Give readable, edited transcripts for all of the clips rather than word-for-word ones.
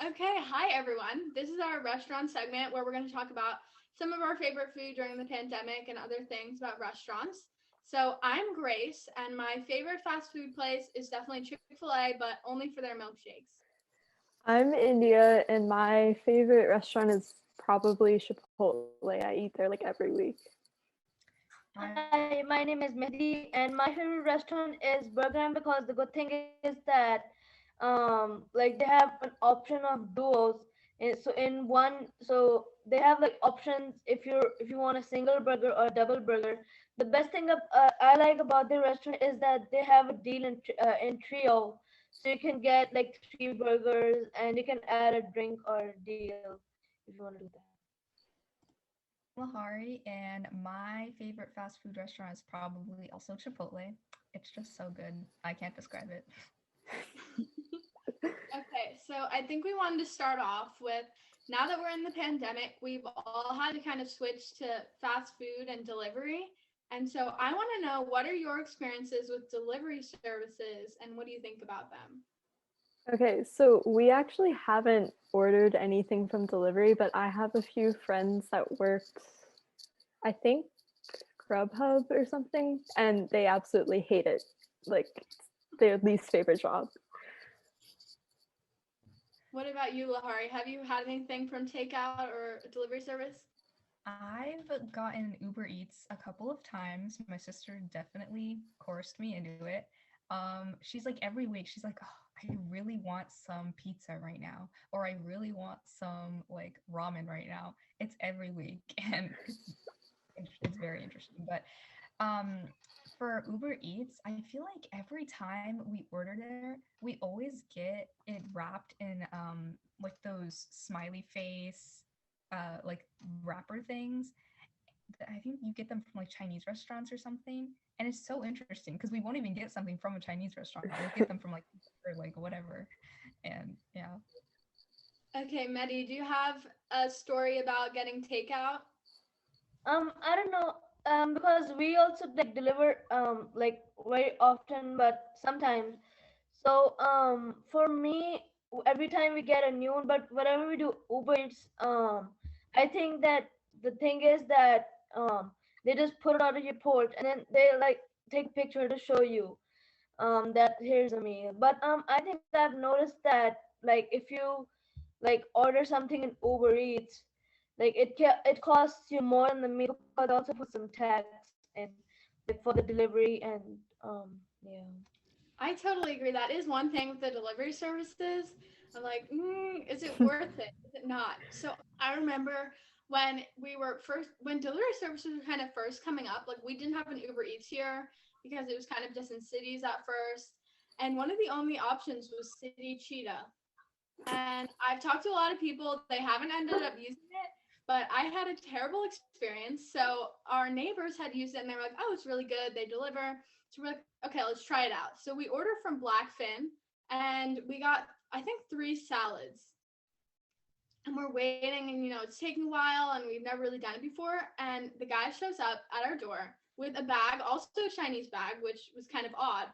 Okay, hi everyone. This is our restaurant segment where we're going to talk about some of our favorite food during the pandemic and other things about restaurants. So, I'm Grace, and my favorite fast food place is definitely Chick-fil-A, but only for their milkshakes. I'm India, and my favorite restaurant is probably Chipotle. I eat there like every week. Hi, my name is Mehdi, and my favorite restaurant is Burger because the good thing is that like they have an option of duos. So in one, so they have like options if you want a single burger or a double burger. The best thing I like about the restaurant is that they have a deal in trio, so you can get like three burgers and you can add a drink or deal if you want to do that. I'm Lahari, and my favorite fast food restaurant is probably also Chipotle. It's just so good. I can't describe it. Okay, so I think we wanted to start off with now that we're in the pandemic, we've all had to kind of switch to fast food and delivery. And so I want to know, what are your experiences with delivery services and what do you think about them? Okay, so we actually haven't ordered anything from delivery, but I have a few friends that work, I think, Grubhub or something, and they absolutely hate it. Like, their least favorite job. What about you, Lahari? Have you had anything from takeout or a delivery service? I've gotten Uber Eats a couple of times. My sister definitely coerced me into it. She's like every week, she's like, oh, I really want some pizza right now, or I really want some like ramen right now. It's every week, and it's very interesting. But um, for Uber Eats, I feel like every time we order there, we always get it wrapped in like those smiley face like wrapper things. I think you get them from like Chinese restaurants or something. And it's so interesting because we won't even get something from a Chinese restaurant. We'll get them from like or like whatever. And yeah. Okay, Mehdi, do you have a story about getting takeout? I don't know. Because we also like deliver like very often, but sometimes. So for me, every time we get a new one, but whenever we do Uber Eats, I think that the thing is that they just put it on your port and then they like take picture to show you that here's a meal. But I think that I've noticed that like if you like order something in Uber Eats, like it costs you more than the meal because they also put some tax in like for the delivery and yeah. I totally agree. That is one thing with the delivery services. I'm like, is it worth it? Is it not? So I remember when delivery services were kind of first coming up, like we didn't have an Uber Eats here because it was kind of just in cities at first. And one of the only options was City Cheetah. And I've talked to a lot of people, they haven't ended up using it, but I had a terrible experience. So our neighbors had used it and they were like, oh, it's really good. They deliver. So we're like, okay, let's try it out. So we ordered from Blackfin and we got, I think, 3 salads. And we're waiting and, it's taking a while and we've never really done it before. And the guy shows up at our door with a bag, also a Chinese bag, which was kind of odd,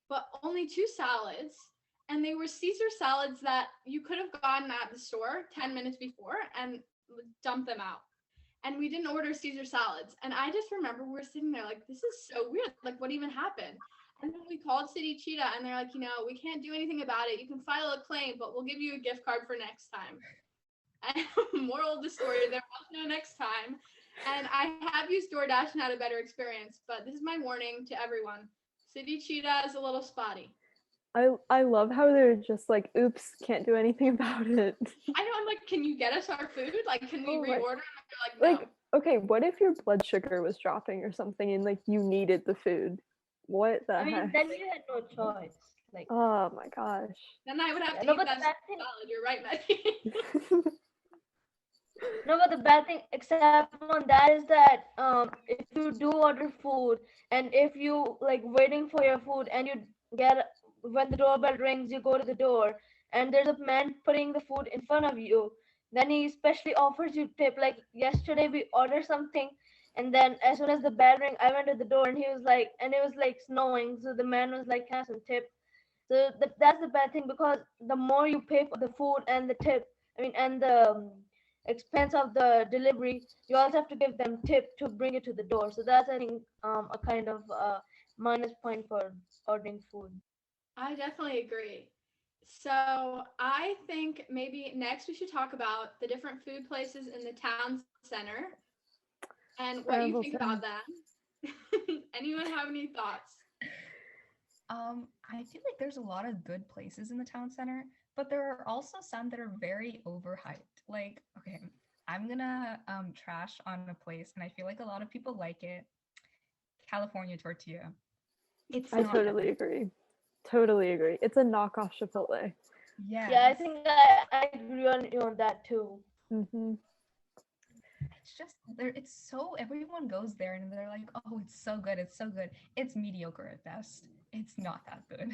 but only 2 salads. And they were Caesar salads that you could have gotten at the store 10 minutes before and dumped them out. And we didn't order Caesar salads. And I just remember we were sitting there like, this is so weird. Like, what even happened? And then we called City Cheetah and they're like, we can't do anything about it. You can file a claim, but we'll give you a gift card for next time. And moral of the story, there was no next time. And I have used DoorDash and had a better experience, but this is my warning to everyone. City Cheetah is a little spotty. I love how they're just like, oops, can't do anything about it. I know, I'm like, can you get us our food? Like, can we Oh my- reorder? And they're like, no. Like, okay, what if your blood sugar was dropping or something and like you needed the food? What the I mean, heck? then you had no choice. Like, Oh my gosh. Then I would have to no, eat but that the bad thing, salad. You're right, Maggie. no, but the bad thing, except on that, is that if you do order food and if you like waiting for your food and you get when the doorbell rings, you go to the door and there's a man putting the food in front of you. Then he especially offers you tip. Like yesterday, we ordered something, and then as soon as the bell rang, I went to the door and he was like, and it was like snowing, so the man was like, "Can I have some tip?" So that's the bad thing, because the more you pay for the food and the tip, and the expense of the delivery, you also have to give them tip to bring it to the door. So that's, I think, a kind of minus point for ordering food. I definitely agree. So I think maybe next we should talk about the different food places in the town center and what you think about Scramble. them. Anyone have any thoughts? I feel like there's a lot of good places in the town center, but there are also some that are very overhyped. Like, okay, I'm gonna trash on a place, and I feel like a lot of people like it. California tortilla. It's I not that totally agree. Totally agree. It's a knockoff Chipotle. Yeah, I yes. think I agree on you on that too. Hmm. It's just there. It's so everyone goes there and they're like, "Oh, it's so good. It's so good." It's mediocre at best. It's not that good.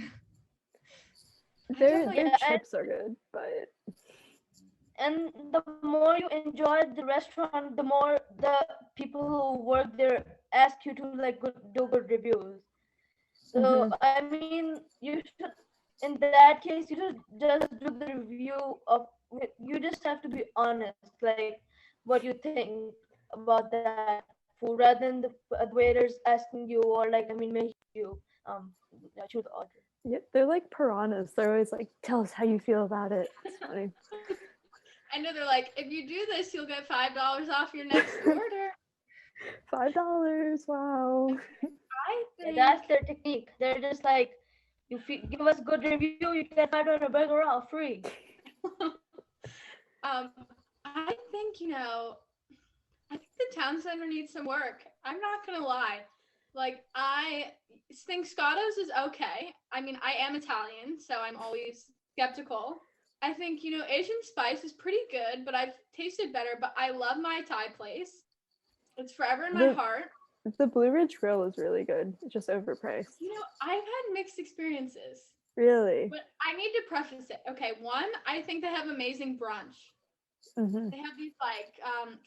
I Their definitely their Yeah, chips are good, but and the more you enjoy the restaurant, the more the people who work there ask you to like do good reviews. So mhm. I mean, you should, in that case, you should just do the review of. You just have to be honest, like what you think about that food, rather than the waiters asking you, or like, making you choose the order. Yeah, they're like piranhas. They're always like, "Tell us how you feel about it." It's funny. I know they're like, if you do this, you'll get $5 off your next order. $5. Wow. I Yeah, think that's their technique. They're just like, give us good review, you get $5 burger off free. I think, I think the town center needs some work. I'm not gonna lie. Like I think Scotto's is okay. I mean, I am Italian, so I'm always skeptical. I think, Asian spice is pretty good, but I've tasted better. But I love my Thai place. It's forever in my The heart. the Blue Ridge Grill is really good. It's just overpriced. I've had mixed experiences. Really. But I need to preface it. Okay, one, I think they have amazing brunch. Hmm. They have these like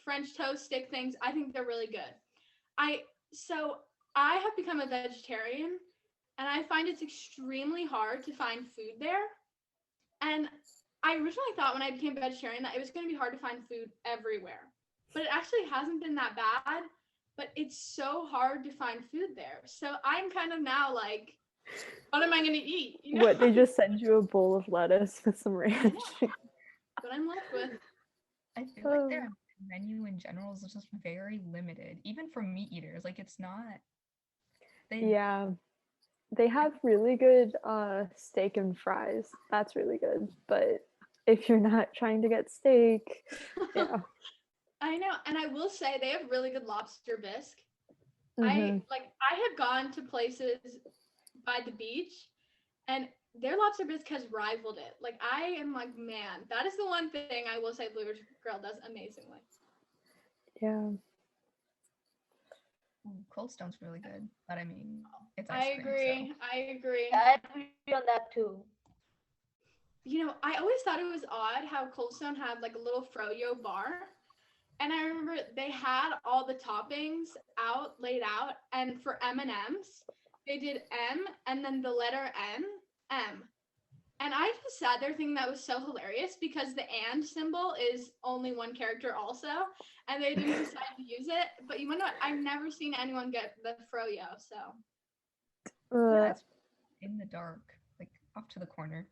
French toast stick things. I think they're really good. I so I have become a vegetarian, and I find it's extremely hard to find food there. And I originally thought when I became vegetarian that it was going to be hard to find food everywhere. But it actually hasn't been that bad, but it's so hard to find food there. So I'm kind of now like, what am I going to eat, What, they just send you a bowl of lettuce with some ranch? What I'm left with. I feel like their menu in general is just very limited, even for meat eaters. Like it's not. They Yeah. They have really good steak and fries. That's really good. But if you're not trying to get steak, yeah. I know, and I will say they have really good lobster bisque. Hmm. I have gone to places by the beach, and their lobster bisque has rivaled it. Like I am like, man, that is the one thing I will say Blue Ridge Grill does amazingly. Yeah. Cold Stone's really good, but I mean, it's ice I cream, so agree. I agree. Yeah, I agree on that too. I always thought it was odd how Cold Stone had like a little froyo bar. And I remember they had all the toppings laid out, and for M&Ms, they did M and then the letter M. And I just sat there thinking that was so hilarious because the and symbol is only one character also, and they didn't decide to use it. But you know what? I've never seen anyone get the froyo, so. yeah, Uh, it's in the dark, like off to the corner.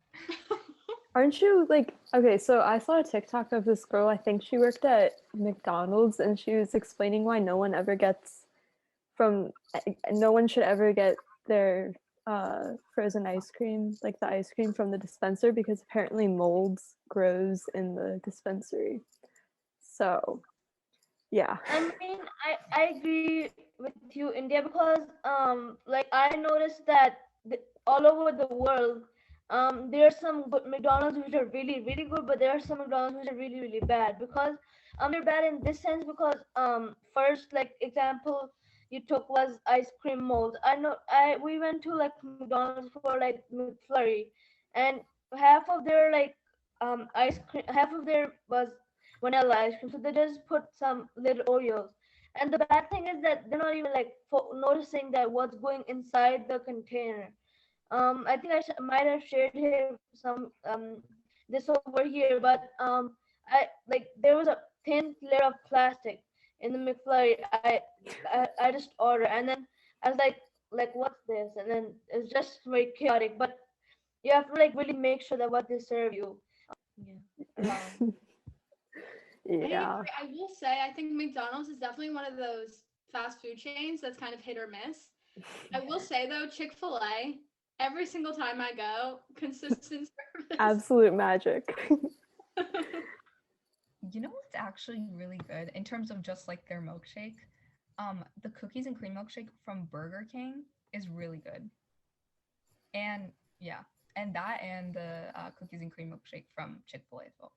aren't you like, okay, so I saw a TikTok of this girl, I think she worked at McDonald's, and she was explaining why no one should ever get their frozen ice cream, like the ice cream from the dispenser, because apparently molds grows in the dispensary. So yeah. I mean, I agree with you, India, because like I noticed that all over the world, there are some good McDonald's which are really really good, but there are some McDonald's which are really really bad, because they're bad in this sense because first, like example you took was ice cream molds. I know I we went to like McDonald's for like McFlurry, and half of their like ice cream, half of their was vanilla ice cream. So they just put some little Oreos. And the bad thing is that they're not even like noticing that what's going inside the container. I think might have shared here some this over here, but I like there was a thin layer of plastic in the McFlurry. I just ordered, and then I was like what's this? And then it's just very chaotic. But you have to like really make sure that what they serve you. Yeah. Yeah. I will say, I think McDonald's is definitely one of those fast food chains that's kind of hit or miss. I will say though, Chick-fil-A, every single time I go, consistent service. Absolute magic. You know what's actually really good in terms of just like their milkshake? The cookies and cream milkshake from Burger King is really good. And yeah, and the cookies and cream milkshake from Chick-fil-A as well.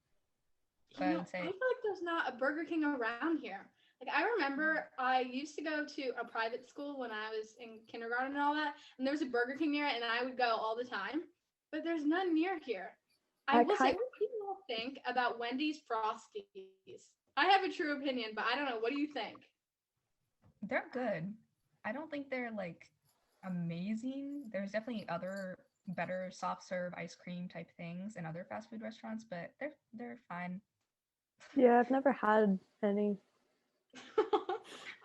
So I would I say feel like there's not a Burger King around here. Like I remember I used to go to a private school when I was in kindergarten and all that, and there was a Burger King near it, and I would go all the time. But there's none near here. I will say, what do you all think about Wendy's Frosties? I have a true opinion, but I don't know. What do you think? they're good. I don't think they're like amazing. There's definitely other better soft serve ice cream type things in other fast food restaurants, but they're fine. Yeah, I've never had any.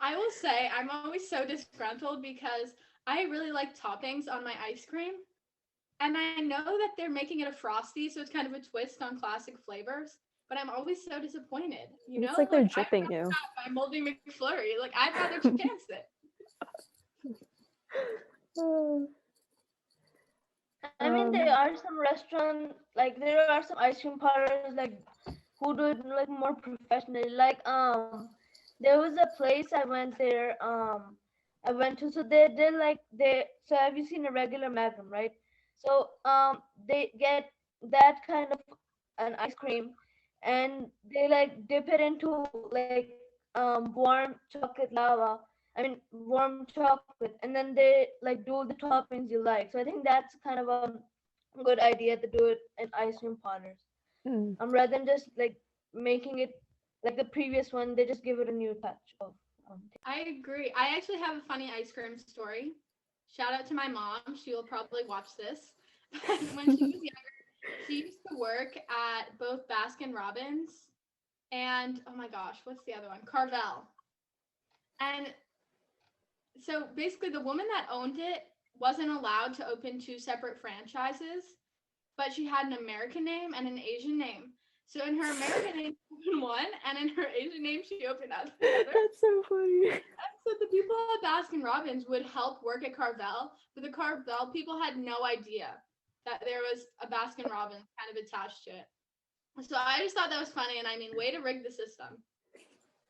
I will say I'm always so disgruntled because I really like toppings on my ice cream. And I know that they're making it a frosty, so it's kind of a twist on classic flavors. But I'm always so disappointed. You know, It's like they're I'd jipping rather you. not buy moldy McFlurry. Like I'd rather chance it. I mean, there are some restaurants like there are some ice cream parlors like who do it like more professionally. Like there was a place I went there. I went to, so they did like they. So have you seen a regular Magnum, right? So they get that kind of an ice cream, and they like dip it into like warm chocolate lava. I mean warm chocolate, and then they like do the toppings you like. So I think that's kind of a good idea to do it in ice cream parlors. Mm. Rather than just like making it like the previous one, they just give it a new touch of. I agree. I actually have a funny ice cream story. Shout out to my mom. She will probably watch this. But when she was younger, she used to work at both Baskin Robbins and oh my gosh, what's the other one? Carvel. And so basically the woman that owned it wasn't allowed to open two separate franchises, but she had an American name and an Asian name. So in her American name, she opened one, and in her Asian name, she opened the other. That's so funny. And so the people at Baskin Robbins would help work at Carvel, but the Carvel people had no idea that there was a Baskin Robbins kind of attached to it. So I just thought that was funny, and I mean, way to rig the system.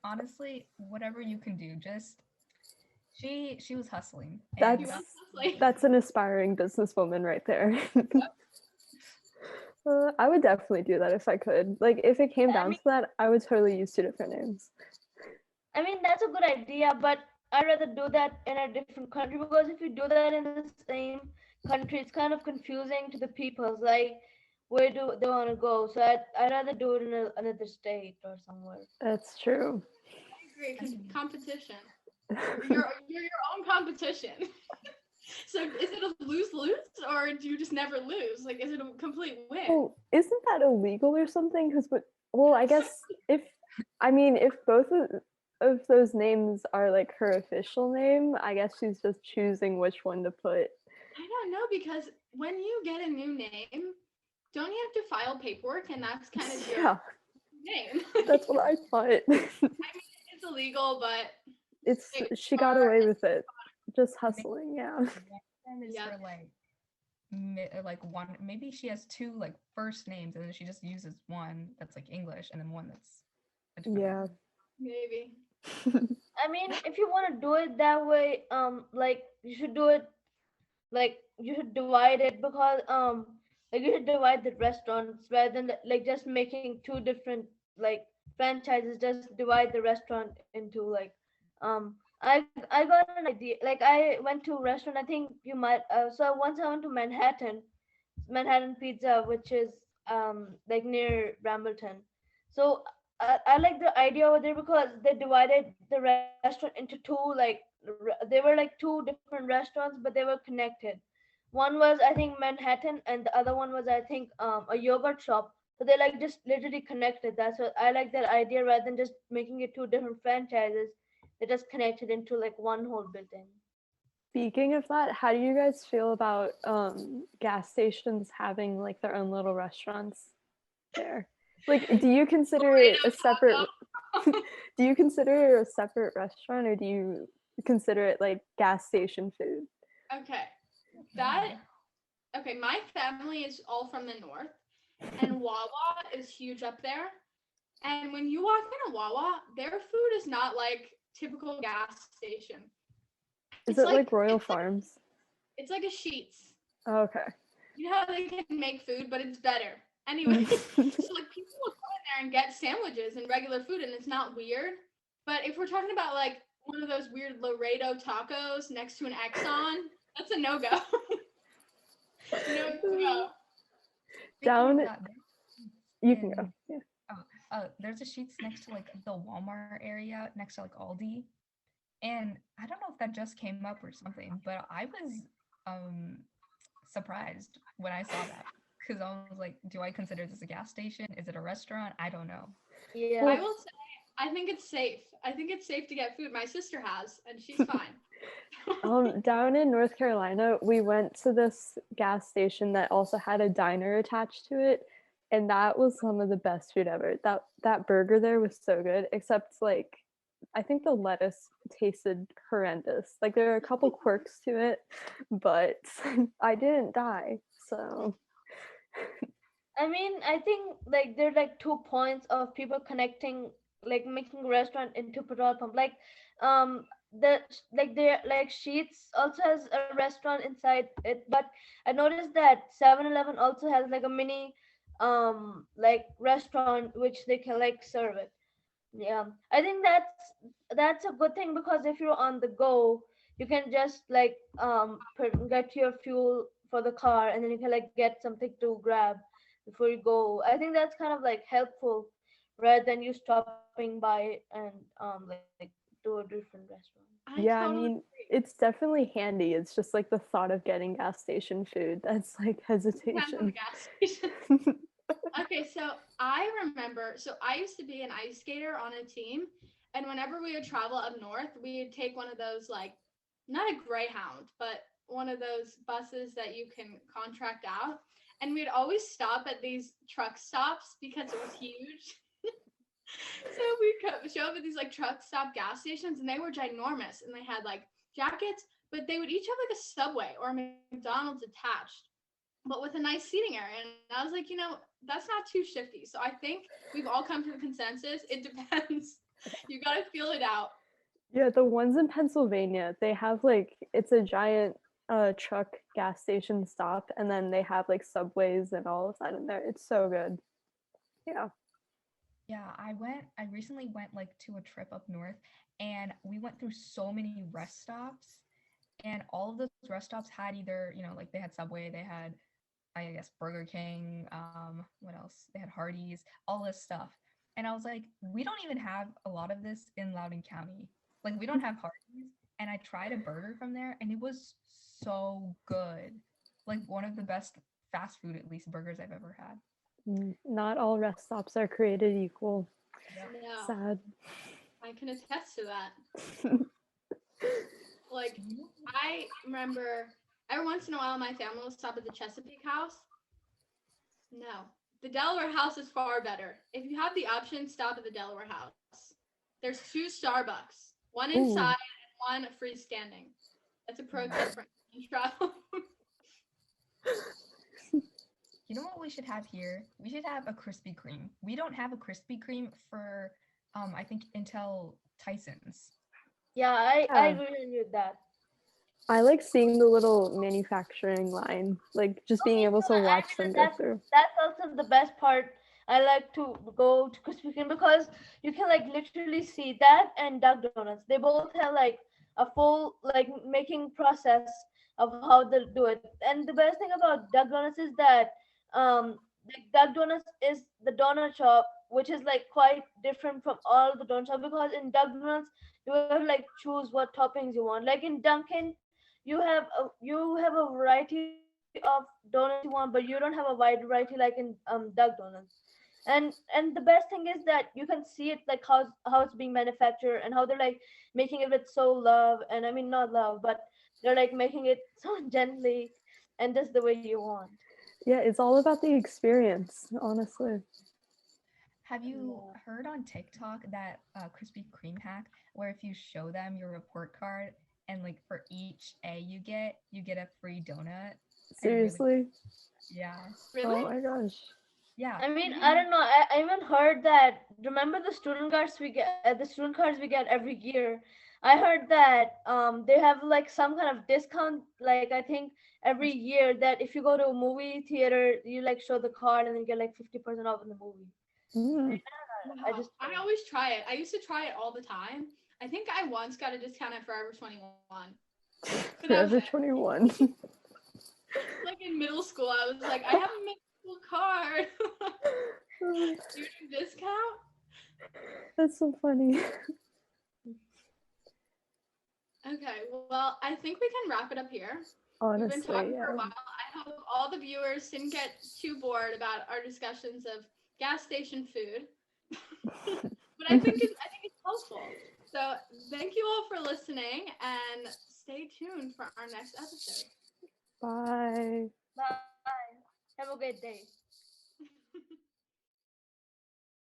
Honestly, whatever you can do, just she was hustling. That's an aspiring businesswoman right there. I would definitely do that if I could. Like, if it came down to that, I would totally use two different names. I mean, that's a good idea, but I'd rather do that in a different country, because if you do that in the same country, it's kind of confusing to the people. Like, where do they want to go? So I'd rather do it in another state or somewhere. That's true. I agree, because competition. You're your own competition. So is it a lose-lose, or do you just never lose? Like, is it a complete win? Oh, isn't that illegal or something? Because, well, I guess if both of those names are like her official name, I guess she's just choosing which one to put. I don't know, because when you get a new name, don't you have to file paperwork, and that's kind of your name? That's what I thought. I mean, it's illegal, but she got away with it, just hustling. Yeah. One is for like one. Maybe she has two like first names, and then she just uses one that's like English, and then one that's a different name. Maybe. I mean, if you want to do it that way, like you should do it, like you should divide it, because like you should divide the restaurants rather than like just making two different like franchises. Just divide the restaurant into like I got an idea. Like I went to a restaurant. I think you might. So once I went to Manhattan Pizza, which is like near Brambleton. So I like the idea over there because they divided the restaurant into two, like they were like two different restaurants, but they were connected. One was I think Manhattan, and the other one was I think a yogurt shop. So they like just literally connected. That's what I like, that idea, rather than just making it two different franchises. They just connected into like one whole building. Speaking of that, how do you guys feel about gas stations having like their own little restaurants there? Like, do you consider it a separate do you consider it a separate restaurant, or do you consider it like gas station food? Okay. That okay, my family is all from the north, and Wawa is huge up there. And when you walk in a Wawa, their food is not like typical gas station. Is It's it like Royal it's Farms? it's like a Sheets. Oh, okay. You know how they can make food, but it's better. Anyway, so like people will go in there and get sandwiches and regular food, and it's not weird. But if we're talking about like one of those weird Laredo tacos next to an Exxon, that's a no go. No go. Down, That, you can go. Yeah. there's a Sheets next to like the Walmart area, next to like Aldi, and I don't know if that just came up or something, but I was surprised when I saw that, because I was like, do I consider this a gas station? Is it a restaurant? I don't know. Yeah. I will say, I think it's safe. I think it's safe to get food. My sister has, and she's fine. Down in North Carolina, we went to this gas station that also had a diner attached to it, and that was some of the best food ever. That burger there was so good, except like I think the lettuce tasted horrendous. Like there are a couple quirks to it, but I didn't die. So I mean, I think like there are like 2 points of people connecting, like making a restaurant into petrol pump. Like, the like there like Sheets also has a restaurant inside it, but I noticed that 7-Eleven also has like a mini, like restaurant which they can like serve it. Yeah, I think that's a good thing, because if you're on the go, you can just like get your fuel for the car, and then you can like get something to grab before you go. I think that's kind of like helpful, rather than you stopping by and like do a different restaurant. I yeah, I totally mean, it's definitely handy. It's just like the thought of getting gas station food that's like depends on the hesitation. gas station. Okay, so I remember, so I used to be an ice skater on a team, and whenever we would travel up north, we would take one of those, like, not a Greyhound, but one of those buses that you can contract out. And we'd always stop at these truck stops because it was huge. So we'd show up at these like truck stop gas stations, and they were ginormous, and they had like jackets, but they would each have like a Subway or a McDonald's attached, but with a nice seating area. And I was like, that's not too shifty. So I think we've all come to the consensus. It depends. You got to feel it out. Yeah, the ones in Pennsylvania, they have like it's a giant truck gas station stop, and then they have like subways and all of that in there. It's so good. Yeah. Yeah, I recently went like to a trip up north, and we went through so many rest stops, and all of those rest stops had either, like they had Subway, they had, I guess, Burger King, what else? They had Hardee's, all this stuff. And I was like, we don't even have a lot of this in Loudoun County. Like we don't have Hardee's, and I tried a burger from there, and it was so good. Like one of the best fast food, at least, burgers I've ever had. Not all rest stops are created equal. No, Sad. I can attest to that. Like, I remember every once in a while my family will stop at the Chesapeake House. No, the Delaware House is far better. If you have the option, stop at the Delaware House. There's 2 Starbucks, one inside and one freestanding. That's a pro tip for travel. You know what we should have here? We should have a Krispy Kreme. We don't have a Krispy Kreme for, I think, until Tyson's. Yeah, I Yeah. agree with that. I like seeing the little manufacturing line, like just being able to watch them go through. That's also the best part. I like to go to Krispy Kreme because you can like literally see that and Duck Donuts. They both have like a full like making process of how they do it. And the best thing about Duck Donuts is that like Duck Donuts is the donut shop, which is like quite different from all the donut shops, because in Duck Donuts you have to like choose what toppings you want. Like in Dunkin', you have a variety of donuts you want, but you don't have a wide variety like in Duck Donuts. And the best thing is that you can see it like how it's being manufactured and how they're like making it with so love, and I mean not love, but they're like making it so gently and just the way you want. Yeah, it's all about the experience, honestly. Have you Yeah. heard on TikTok that Krispy Kreme hack where if you show them your report card and like for each A you get a free donut? I really, Seriously? yeah, Really? Oh my gosh. yeah. I mean, I don't know. I even heard that. Remember the student cards we get? The student cards we get every year. I heard that they have like some kind of discount. Like I think every year that if you go to a movie theater, you like show the card and then you get like 50% off in the movie. Mm. I Wow. just I always try it. I used to try it all the time. I think I once got a discount at Forever 21. But that was Forever it. 21. Like in middle school, I was like, I have a middle school card. Student discount? That's so funny. Okay, well, I think we can wrap it up here. We've been Honestly, talking for yeah. a while. I hope all the viewers didn't get too bored about our discussions of gas station food. But I think it's helpful. So thank you all for listening and stay tuned for our next episode. Bye. bye. Have a great day.